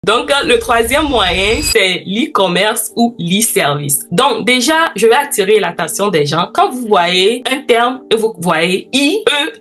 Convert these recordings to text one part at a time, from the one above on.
Donc, le troisième moyen, c'est l'e-commerce ou l'e-service. Donc, déjà, je vais attirer l'attention des gens. Quand vous voyez un terme et vous voyez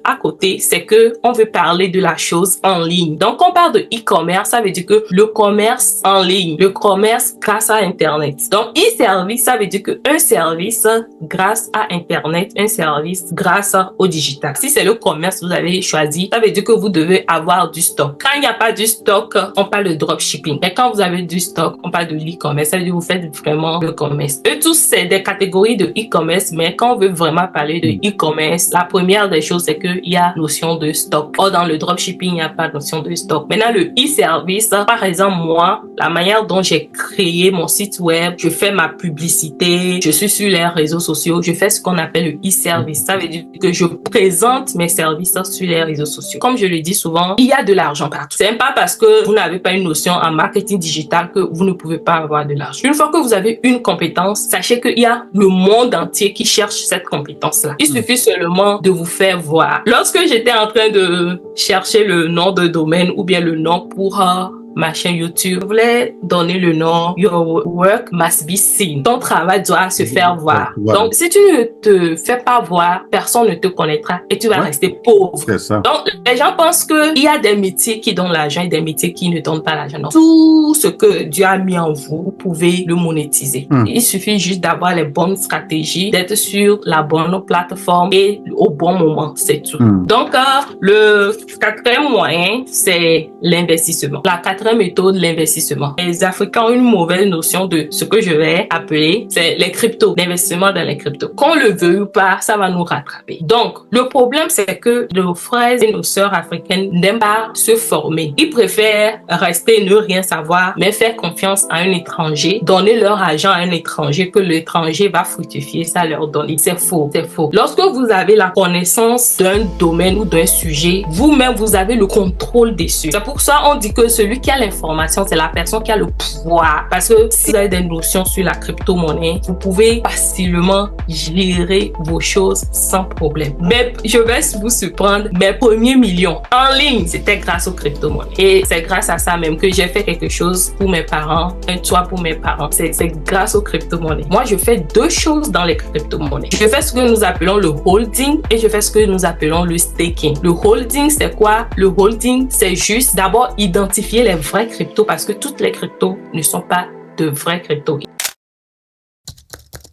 à côté, c'est que on veut parler de la chose en ligne. Donc, on parle de e-commerce, ça veut dire que le commerce en ligne, le commerce grâce à Internet. Donc, e-service, ça veut dire que un service grâce à Internet, un service grâce au digital. Si c'est le commerce que vous avez choisi, ça veut dire que vous devez avoir du stock. Quand il n'y a pas du stock, on parle de dropshipping. Et quand vous avez du stock, on parle de l'e-commerce. Ça veut dire que vous faites vraiment le commerce. Eux tous, c'est des catégories de e-commerce, mais quand on veut vraiment parler de e-commerce, la première des choses, c'est qu'il y a notion de stock. Or, dans le dropshipping, il n'y a pas de notion de stock. Maintenant, le e-service, par exemple, moi, la manière dont j'ai créé mon site web, je fais ma publicité, je suis sur les réseaux sociaux, je fais ce qu'on appelle le e-service. Ça veut dire que je présente mes services sur les réseaux sociaux. Comme je le dis souvent, il y a de l'argent partout. C'est pas parce que vous n'avez pas une notion en marketing digital que vous ne pouvez pas avoir de l'argent. Une fois que vous avez une compétence, sachez qu'il y a le monde entier qui cherche cette compétence-là. Il suffit seulement de vous faire voir. Lorsque j'étais en train de chercher le nom de domaine ou bien le nom pour ma chaîne YouTube, je voulais donner le nom Your Work Must Be Seen. Ton travail doit se faire voir. Voilà. Donc, si tu ne te fais pas voir, personne ne te connaîtra et tu vas rester pauvre. C'est ça. Donc, les gens pensent qu'il y a des métiers qui donnent l'argent et des métiers qui ne donnent pas l'argent. Non. Tout ce que Dieu a mis en vous, vous pouvez le monétiser. Il suffit juste d'avoir les bonnes stratégies, d'être sur la bonne plateforme et au bon moment, c'est tout. Donc, le quatrième moyen, c'est l'investissement. La quatrième méthode, l'investissement. Les Africains ont une mauvaise notion de ce que je vais appeler, c'est les cryptos, l'investissement dans les cryptos. Qu'on le veuille ou pas, ça va nous rattraper. Donc, le problème, c'est que nos frères et nos sœurs africaines n'aiment pas se former. Ils préfèrent rester et ne rien savoir, mais faire confiance à un étranger, donner leur argent à un étranger, que l'étranger va fructifier, ça leur donne. C'est faux, c'est faux. Lorsque vous avez la connaissance d'un domaine ou d'un sujet, vous-même, vous avez le contrôle dessus. C'est pour ça on dit que celui qui a l'information, c'est la personne qui a le pouvoir. Parce que si vous avez des notions sur la crypto-monnaie, vous pouvez facilement gérer vos choses sans problème. Mais je vais vous surprendre, mes premiers millions en ligne, c'était grâce aux crypto-monnaies. Et c'est grâce à ça même que j'ai fait quelque chose pour mes parents, un toit pour mes parents. C'est grâce aux crypto-monnaies. Moi, je fais deux choses dans les crypto-monnaies. Je fais ce que nous appelons le holding et je fais ce que nous appelons le staking. Le holding, c'est quoi? Le holding, c'est juste d'abord identifier les vrais cryptos parce que toutes les cryptos ne sont pas de vrais cryptos.